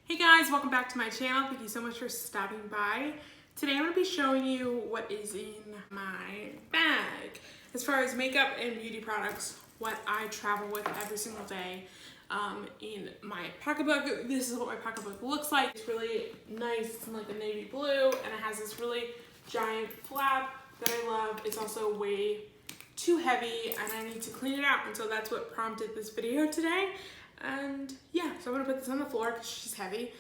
Hey guys, welcome back to my channel. Thank you so much for stopping by. Today I'm going to be showing you what is in my bag. As far as makeup and beauty products, what I travel with every single day. In my pocketbook, this is what my pocketbook looks like. It's really nice, it's in like a navy blue, and it has this really giant flap that I love. It's also way too heavy and I need to clean it out, and so that's what prompted this video today. And yeah, so I'm gonna put this on the floor because she's heavy.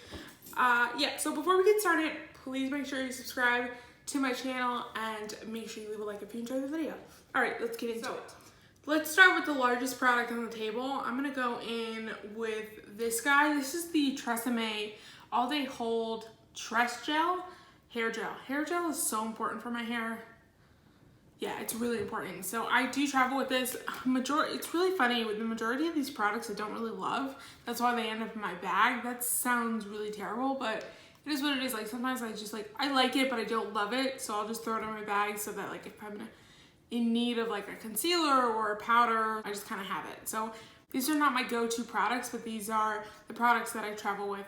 Yeah, so before we get started, please make sure you subscribe to my channel and make sure you leave a like if you enjoyed the video. All right, let's get into it. Let's start with the largest product on the table. I'm gonna go in with this guy. This is the Tresemme All Day Hold Tress Gel, Hair Gel. Hair gel is so important for my hair. Yeah, it's really important. So I do travel with this. It's really funny, with the majority of these products I don't really love. That's why they end up in my bag. That sounds really terrible, but it is what it is. Like sometimes I like it, but I don't love it. So I'll just throw it in my bag so that like if I'm in need of like a concealer or a powder, I just kind of have it. So these are not my go-to products, but these are the products that I travel with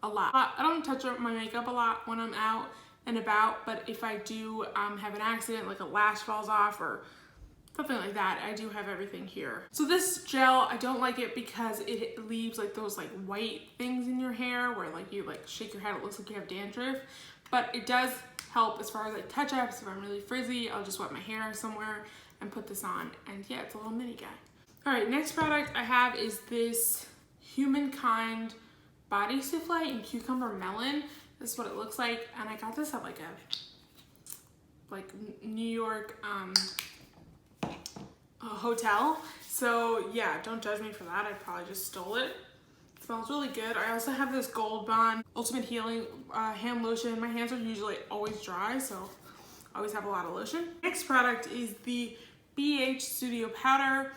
a lot. I don't touch up my makeup a lot when I'm out and about, but if I do have an accident, like a lash falls off or something like that, I do have everything here. So this gel, I don't like it because it leaves like those like white things in your hair where like you like shake your head, it looks like you have dandruff, but it does help as far as like touch-ups. If I'm really frizzy, I'll just wet my hair somewhere and put this on, and yeah, it's a little mini guy. All right, next product I have is this Humankind Body Souffle in Cucumber Melon. This is what it looks like, and I got this at like a New York a hotel. So yeah, don't judge me for that. I probably just stole it. It smells really good. I also have this Gold Bond Ultimate Healing hand lotion. My hands are usually always dry, so I always have a lot of lotion. Next product is the BH Studio Powder.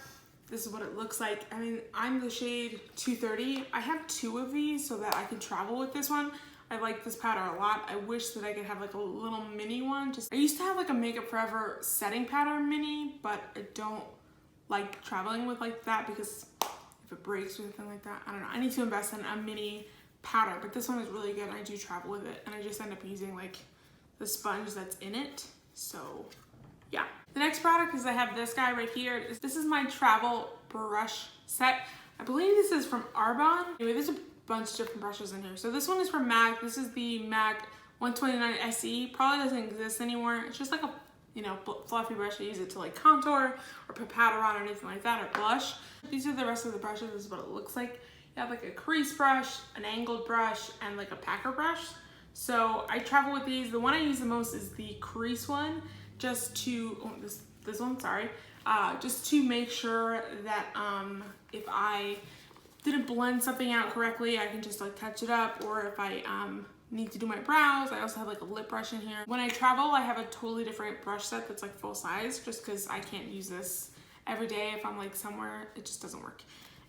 This is what it looks like. I mean, I'm the shade 230. I have two of these so that I can travel with this one. I like this powder a lot. I wish that I could have like a little mini one. I used to have like a Makeup Forever setting powder mini, but I don't like traveling with like that because if it breaks or anything like that, I don't know. I need to invest in a mini powder, but this one is really good and I do travel with it, and I just end up using like the sponge that's in it. So yeah. The next product is I have this guy right here. This is my travel brush set. I believe this is from Arbonne. Anyway, there's a bunch of different brushes in here. So this one is from MAC. This is the MAC 129 SE. Probably doesn't exist anymore. It's just like a, you know, fluffy brush. I use it to like contour or put powder on or anything like that, or blush. These are the rest of the brushes. This is what it looks like. You have like a crease brush, an angled brush, and like a packer brush. So I travel with these. The one I use the most is the crease one, just to, this one, sorry. Just to make sure that if I didn't blend something out correctly, I can just like touch it up, or if I need to do my brows, I also have like a lip brush in here. When I travel, I have a totally different brush set that's like full size, just because I can't use this every day. If I'm like somewhere, it just doesn't work.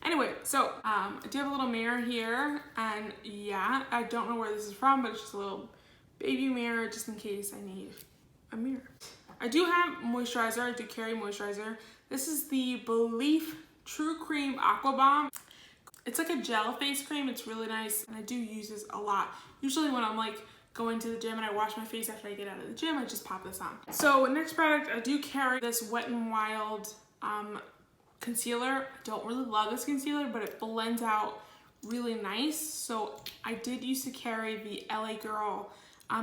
Anyway, so I do have a little mirror here, and yeah, I don't know where this is from, but it's just a little baby mirror just in case I need a mirror. I do have moisturizer. I do carry moisturizer. This is the Belif True Cream Aqua Bomb. It's like a gel face cream. It's really nice, and I do use this a lot. Usually when I'm like going to the gym and I wash my face after I get out of the gym, I just pop this on. So next product, I do carry this Wet n Wild concealer. I don't really love this concealer, but it blends out really nice. So I did used to carry the LA Girl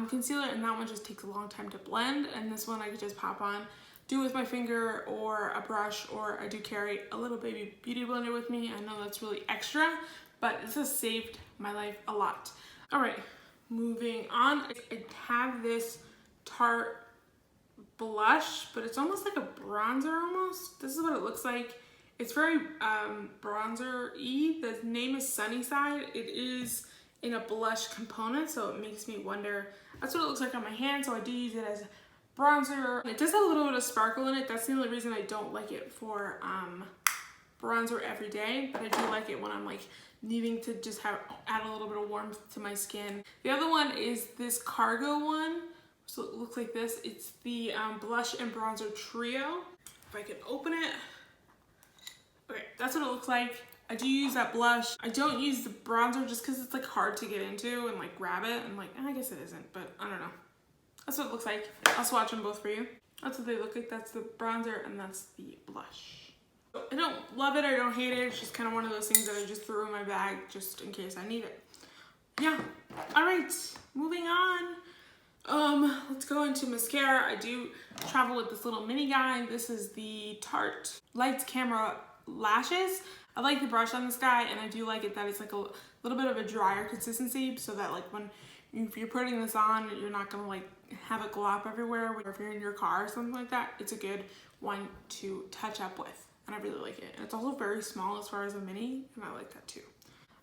concealer, and that one just takes a long time to blend, and this one I could just pop on, do with my finger or a brush, or I do carry a little baby beauty blender with me. I know that's really extra, but this has saved my life a lot. All right, moving on. I have this Tarte blush, but it's almost like a bronzer almost. This is what it looks like. It's very bronzer-y. The name is Sunnyside. It is in a blush component, so it makes me wonder. That's what it looks like on my hand, so I do use it as bronzer. It does have a little bit of sparkle in it. That's the only reason I don't like it for bronzer every day, but I do like it when I'm like needing to just add a little bit of warmth to my skin. The other one is this Cargo one, so it looks like this. It's the blush and bronzer trio. If I can open it. Okay, that's what it looks like. I do use that blush. I don't use the bronzer just because it's like hard to get into and like grab it. And like, I guess it isn't, but I don't know. That's what it looks like. I'll swatch them both for you. That's what they look like. That's the bronzer and that's the blush. I don't love it, I don't hate it. It's just kind of one of those things that I just threw in my bag just in case I need it. Yeah. All right, moving on. Let's go into mascara. I do travel with this little mini guy. This is the Tarte Lights Camera Lashes. I like the brush on this guy, and I do like it that it's like a little bit of a drier consistency, so that like if you're putting this on, you're not gonna like have it glop everywhere. Or if you're in your car or something like that, it's a good one to touch up with, and I really like it. And it's also very small as far as a mini, and I like that too.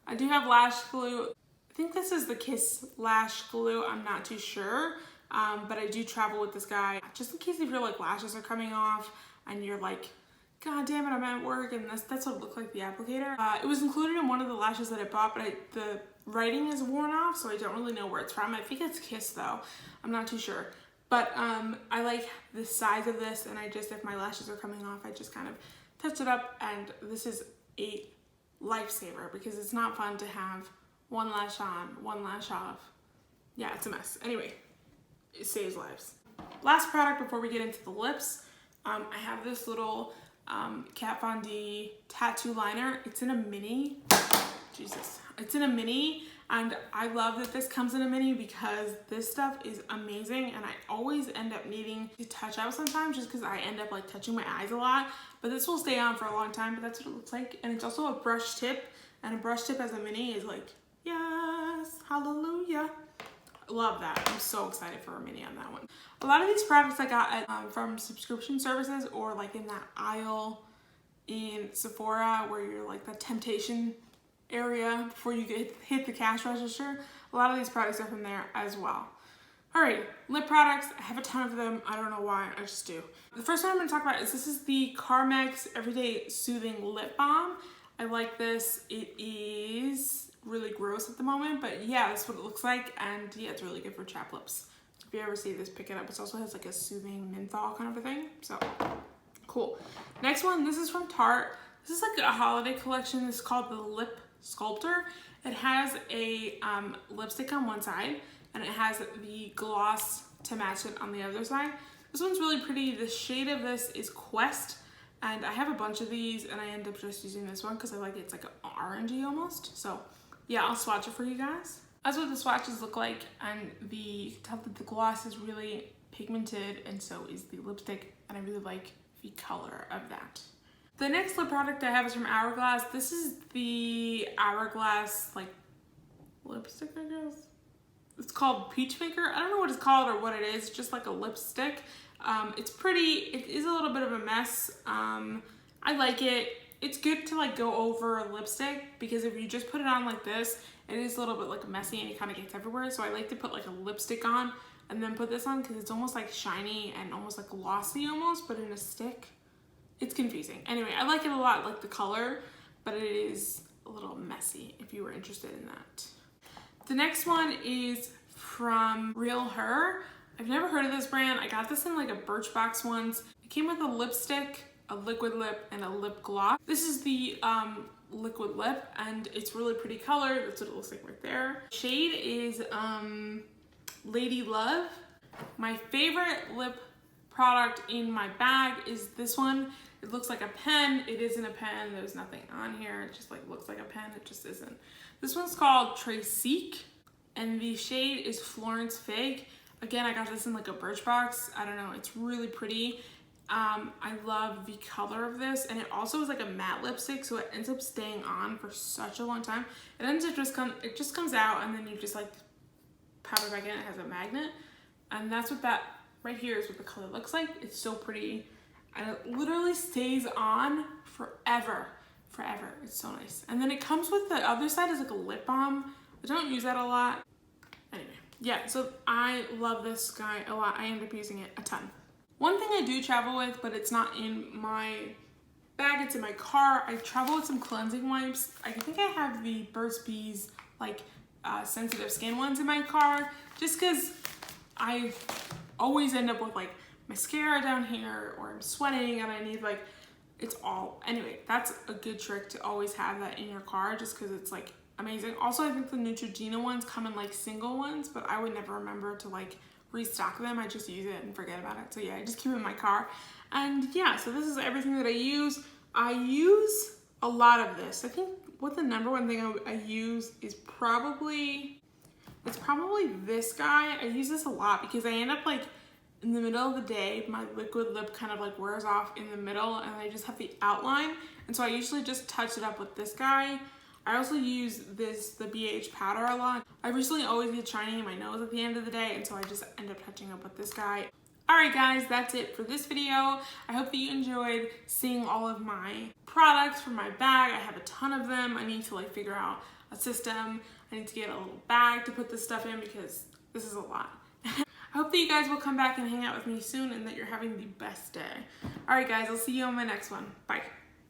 I do have lash glue. I think this is the Kiss Lash Glue. I'm not too sure, but I do travel with this guy just in case if your like lashes are coming off and you're like, God damn it, I'm at work, and that's what it looked like, the applicator. It was included in one of the lashes that I bought, but the writing is worn off, so I don't really know where it's from. I think it's Kiss though. I'm not too sure. But I like the size of this, and I just, if my lashes are coming off, I just kind of touch it up, and this is a lifesaver because it's not fun to have one lash on, one lash off. Yeah, it's a mess. Anyway, it saves lives. Last product before we get into the lips, I have this little Kat Von D tattoo liner. It's in a mini. Jesus. It's in a mini, and I love that this comes in a mini because this stuff is amazing, and I always end up needing to touch up sometimes just because I end up like touching my eyes a lot, but this will stay on for a long time, but that's what it looks like. And it's also a brush tip, and a brush tip as a mini is like, yes, hallelujah. Love that. I'm so excited for a mini on that one. A lot of these products I got at, from subscription services, or like in that aisle in Sephora where you're like the temptation area before you hit the cash register. A lot of these products are from there as well. All right, lip products. I have a ton of them. I don't know why, I just do. The first one I'm gonna talk about is this is the Carmex Everyday Soothing Lip Balm. I like this. It is really gross at the moment, but yeah, that's what it looks like, and yeah, it's really good for chapped lips. If you ever see this, pick it up. It also has like a soothing menthol kind of a thing, so cool. Next one, this is from Tarte. This is like a holiday collection. It's called the Lip Sculptor. It has a lipstick on one side, and it has the gloss to match it on the other side. This one's really pretty. The shade of this is Quest, and I have a bunch of these, and I end up just using this one because I like it. It's like an orangey almost, so yeah, I'll swatch it for you guys. That's what the swatches look like, and you can tell that the gloss is really pigmented, and so is the lipstick, and I really like the color of that. The next lip product I have is from Hourglass. This is the Hourglass like lipstick, I guess. It's called Peacemaker. I don't know what it's called or what it is. It's just like a lipstick. It's pretty. It is a little bit of a mess. I like it. It's good to like go over a lipstick because if you just put it on like this, it is a little bit like messy and it kind of gets everywhere. So I like to put like a lipstick on and then put this on because it's almost like shiny and almost like glossy almost, but in a stick. It's confusing. Anyway, I like it a lot, like the color, but it is a little messy if you were interested in that. The next one is from Real Her. I've never heard of this brand. I got this in like a Birchbox once. It came with a lipstick, a liquid lip, and a lip gloss. This is the liquid lip, and it's really pretty color. That's what it looks like right there. Shade is Lady Love. My favorite lip product in my bag is this one. It looks like a pen. It isn't a pen. There's nothing on here. It just like looks like a pen. It just isn't. This one's called Trestique, and the shade is Florence Fig. Again, I got this in like a Birchbox. I don't know. It's really pretty. I love the color of this, and it also is like a matte lipstick, so it ends up staying on for such a long time. It ends up it just comes out, and then you just like powder back in. It has a magnet, and that's what that right here is what the color looks like. It's so pretty, and it literally stays on forever. It's so nice. And then it comes with the other side is like a lip balm. I don't use that a lot. Anyway, yeah, so I love this guy a lot. I end up using it a ton. One thing I do travel with, but it's not in my bag, it's in my car. I travel with some cleansing wipes. I think I have the Burt's Bees like sensitive skin ones in my car, just because I always end up with like mascara down here, or I'm sweating and I need like it's all, anyway, that's a good trick to always have that in your car just because it's like amazing. Also, I think the Neutrogena ones come in like single ones, but I would never remember to like restock them. I just use it and forget about it. So yeah, I just keep it in my car. And yeah, so this is everything that I use. I use a lot of this. I think what the number one thing I use is probably, it's probably this guy. I use this a lot because I end up like in the middle of the day, my liquid lip kind of like wears off in the middle and I just have the outline. And so I usually just touch it up with this guy. I also use the BH powder a lot. I recently always get shiny in my nose at the end of the day, and so I just end up touching up with this guy. Alright guys, that's it for this video. I hope that you enjoyed seeing all of my products from my bag. I have a ton of them. I need to like figure out a system. I need to get a little bag to put this stuff in because this is a lot. I hope that you guys will come back and hang out with me soon and that you're having the best day. Alright guys, I'll see you on my next one. Bye.